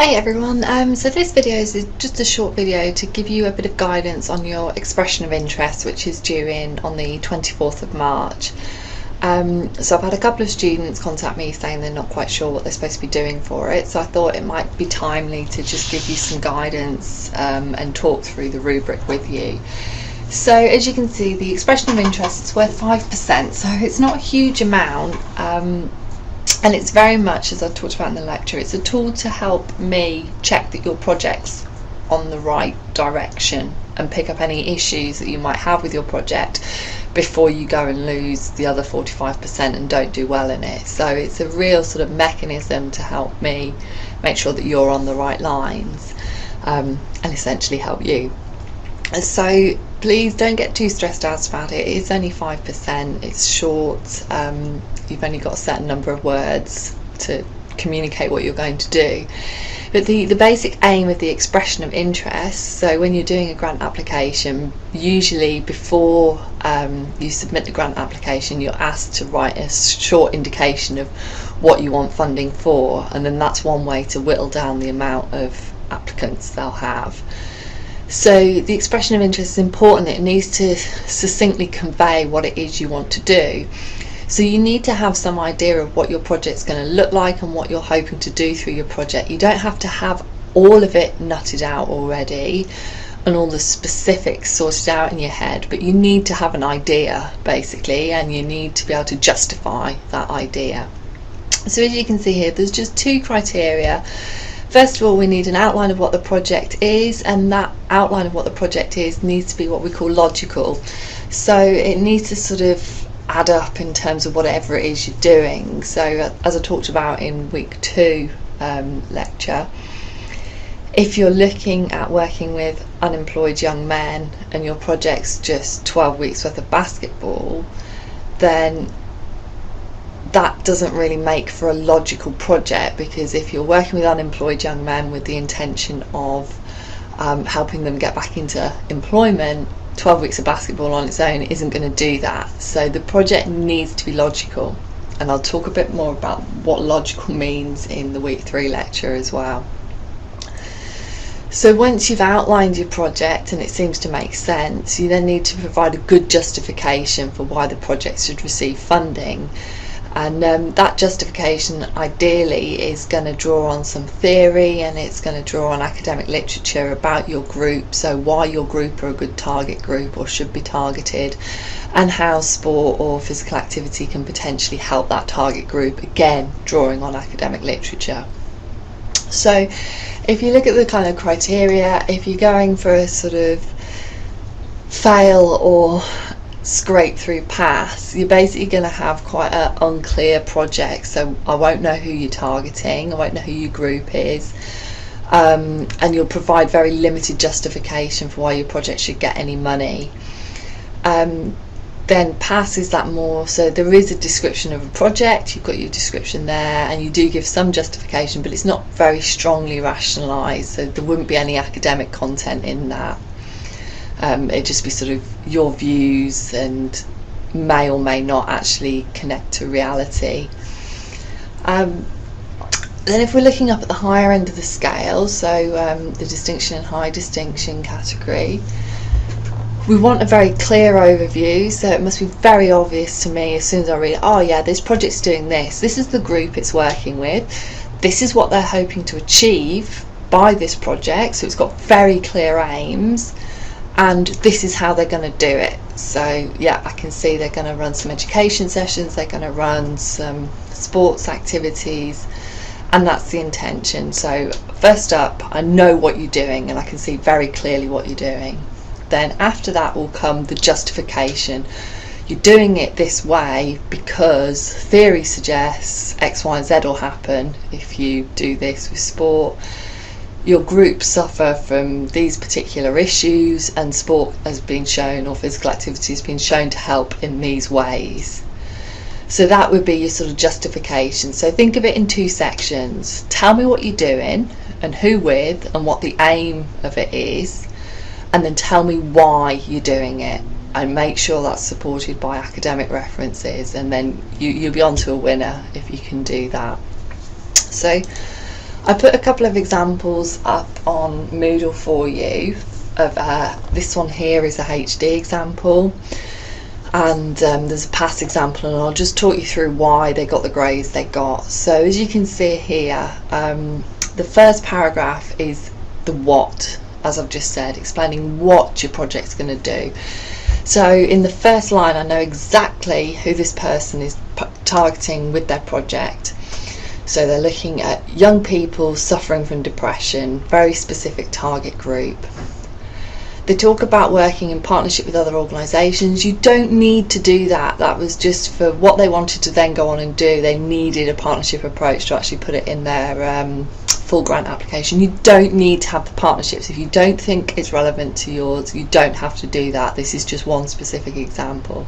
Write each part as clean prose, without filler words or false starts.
Hi everyone, so this video is just a short video to give you a bit of guidance on your expression of interest, which is due in on the 24th of March. So I've had a couple of students contact me saying they're not quite sure what they're supposed to be doing for it, so I thought it might be timely to just give you some guidance and talk through the rubric with you. So as you can see, the expression of interest is worth 5%, so it's not a huge amount. And it's very much, as I talked about in the lecture, it's a tool to help me check that your project's on the right direction and pick up any issues that you might have with your project before you go and lose the other 45% and don't do well in it. So it's a real sort of mechanism to help me make sure that you're on the right lines and essentially help you. So please don't get too stressed out about it. It's only 5%, it's short, you've only got a certain number of words to communicate what you're going to do. But the basic aim of the expression of interest, so when you're doing a grant application, usually before you submit the grant application, you're asked to write a short indication of what you want funding for, and then that's one way to whittle down the amount of applicants they'll have. So the expression of interest is important. It needs to succinctly convey what it is you want to do. So you need to have some idea of what your project's going to look like and what you're hoping to do through your project. You don't have to have all of it nutted out already and all the specifics sorted out in your head, but you need to have an idea basically, and you need to be able to justify that idea. So as you can see here, there's just two criteria. First of all, we need an outline of what the project is, and that outline of what the project is needs to be what we call logical. So it needs to sort of add up in terms of whatever it is you're doing. So as I talked about in week 2 lecture, if you're looking at working with unemployed young men and your project's just 12 weeks worth of basketball, then that doesn't really make for a logical project, because if you're working with unemployed young men with the intention of helping them get back into employment, 12 weeks of basketball on its own isn't going to do that. So the project needs to be logical, and I'll talk a bit more about what logical means in the week 3 lecture as well. So once you've outlined your project and it seems to make sense, you then need to provide a good justification for why the project should receive funding. And that justification ideally is going to draw on some theory, and it's going to draw on academic literature about your group, so why your group are a good target group or should be targeted, and how sport or physical activity can potentially help that target group, again drawing on academic literature. So if you look at the kind of criteria, if you're going for a sort of fail or scrape through pass, you're basically going to have quite an unclear project. So I won't know who you're targeting, I won't know who your group is, and you'll provide very limited justification for why your project should get any money. Then pass is that more, so there is a description of a project, you've got your description there, and you do give some justification, but it's not very strongly rationalised, so there wouldn't be any academic content in that. It'd just be sort of your views and may or may not actually connect to reality. Then if we're looking up at the higher end of the scale, so the distinction and high distinction category, we want a very clear overview, so it must be very obvious to me as soon as I read, oh yeah, this project's doing this is the group it's working with, this is what they're hoping to achieve by this project, so it's got very clear aims, and this is how they're going to do it. So yeah, I can see they're going to run some education sessions, they're going to run some sports activities, and that's the intention. So first up, I know what you're doing and I can see very clearly what you're doing. Then after that will come the justification. You're doing it this way because theory suggests X, Y, and Z will happen if you do this with sport. Your group suffer from these particular issues, and sport has been shown, or physical activity has been shown to help in these ways. So that would be your sort of justification. So think of it in 2 sections. Tell me what you're doing and who with and what the aim of it is, and then tell me why you're doing it, and make sure that's supported by academic references, and then you'll be on to a winner if you can do that. So I put a couple of examples up on Moodle for you. Of this one here is a HD example, and there's a past example, and I'll just talk you through why they got the grades they got. So as you can see here, the first paragraph is the what, as I've just said, explaining what your project's going to do. So in the first line, I know exactly who this person is targeting with their project. So they're looking at young people suffering from depression, very specific target group. They talk about working in partnership with other organisations. You don't need to do that. That was just for what they wanted to then go on and do. They needed a partnership approach to actually put it in their full grant application. You don't need to have the partnerships. If you don't think it's relevant to yours, you don't have to do that. This is just one specific example.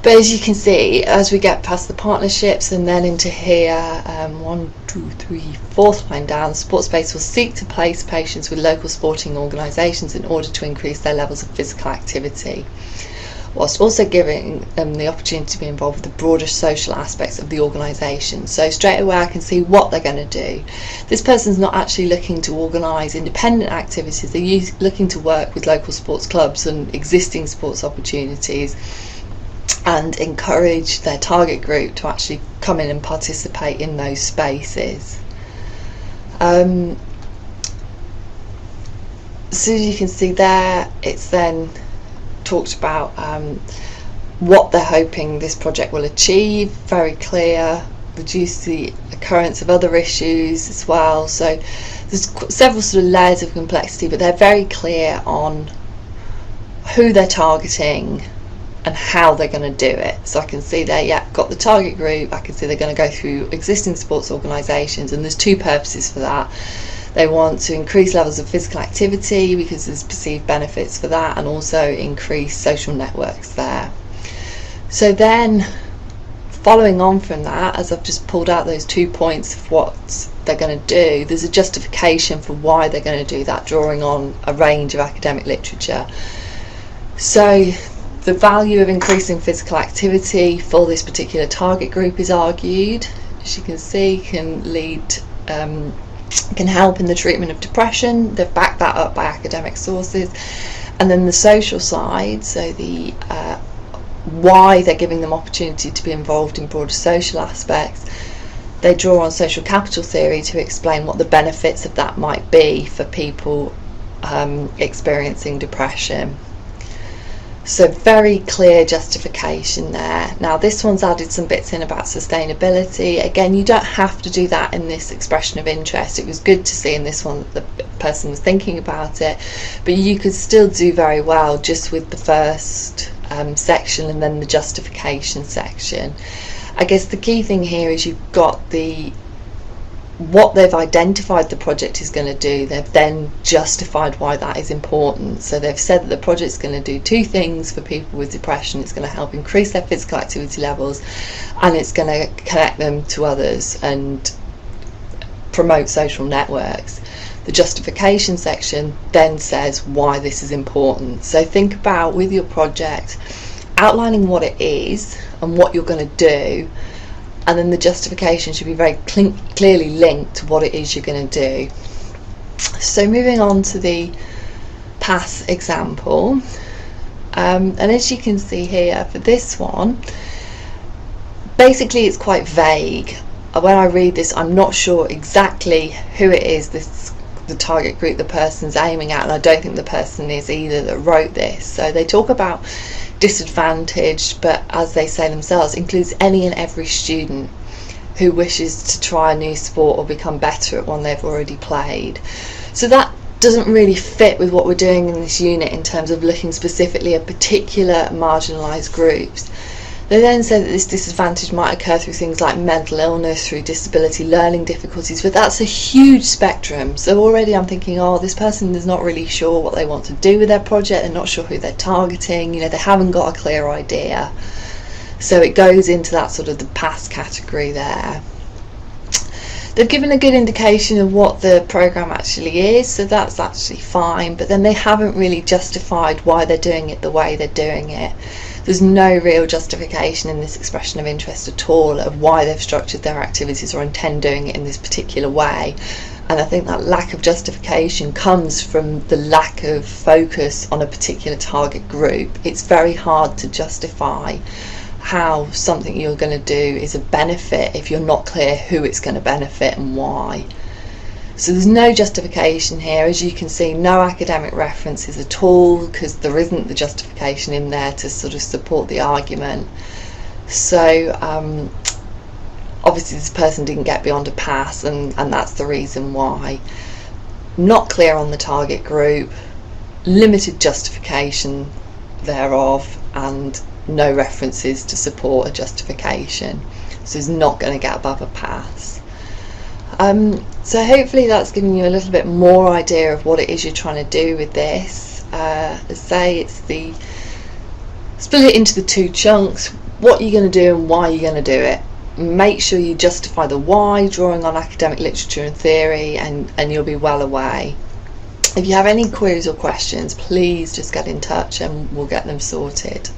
But as you can see, as we get past the partnerships and then into here, 1, 2, 3, 4th line down, Sports Space will seek to place patients with local sporting organisations in order to increase their levels of physical activity, whilst also giving them the opportunity to be involved with the broader social aspects of the organisation. So straight away I can see what they're going to do. This person's not actually looking to organise independent activities, they're looking to work with local sports clubs and existing sports opportunities and encourage their target group to actually come in and participate in those spaces. So as you can see there, it's then talked about what they're hoping this project will achieve, very clear, reduce the occurrence of other issues as well. So there's several sort of layers of complexity, but they're very clear on who they're targeting and how they're going to do it. So I can see there, yeah, got the target group. I can see they're going to go through existing sports organisations, and there's two purposes for that. They want to increase levels of physical activity because there's perceived benefits for that, and also increase social networks there. So then following on from that, as I've just pulled out those 2 points of what they're going to do, there's a justification for why they're going to do that, drawing on a range of academic literature. So the value of increasing physical activity for this particular target group is argued, as you can see, can help in the treatment of depression. They've backed that up by academic sources. And then the social side, so the why they're giving them opportunity to be involved in broader social aspects, they draw on social capital theory to explain what the benefits of that might be for people experiencing depression. So very clear justification there. Now this one's added some bits in about sustainability. Again, you don't have to do that in this expression of interest. It was good to see in this one that the person was thinking about it, but you could still do very well just with the first section and then the justification section. I guess the key thing here is you've got what they've identified the project is going to do. They've then justified why that is important. So they've said that the project's going to do two things for people with depression. It's going to help increase their physical activity levels, and it's going to connect them to others and promote social networks. The justification section then says why this is important. So think about, with your project, outlining what it is and what you're going to do, and then the justification should be very clearly linked to what it is you're going to do. So moving on to the PASS example, and as you can see here for this one, basically it's quite vague. When I read this, I'm not sure exactly who it is, the target group the person's aiming at, and I don't think the person is either that wrote this. So they talk about disadvantaged, but as they say themselves, includes any and every student who wishes to try a new sport or become better at one they've already played. So that doesn't really fit with what we're doing in this unit in terms of looking specifically at particular marginalised groups. They then say that this disadvantage might occur through things like mental illness, through disability, learning difficulties, but that's a huge spectrum. So already I'm thinking, oh, this person is not really sure what they want to do with their project, they're not sure who they're targeting, they haven't got a clear idea. So it goes into that sort of the PASS category there. They've given a good indication of what the programme actually is, so that's actually fine, but then they haven't really justified why they're doing it the way they're doing it. There's no real justification in this expression of interest at all of why they've structured their activities or intend doing it in this particular way. And I think that lack of justification comes from the lack of focus on a particular target group. It's very hard to justify how something you're going to do is a benefit if you're not clear who it's going to benefit and why. So there's no justification here. As you can see, no academic references at all, because there isn't the justification in there to sort of support the argument. So obviously this person didn't get beyond a pass, and that's the reason why. Not clear on the target group, limited justification thereof, and no references to support a justification. So it's not going to get above a pass. So hopefully that's given you a little bit more idea of what it is you're trying to do with this. Say it's split it into the two chunks, what you're going to do and why you're going to do it. Make sure you justify the why, drawing on academic literature and theory, and you'll be well away. If you have any queries or questions, please just get in touch and we'll get them sorted.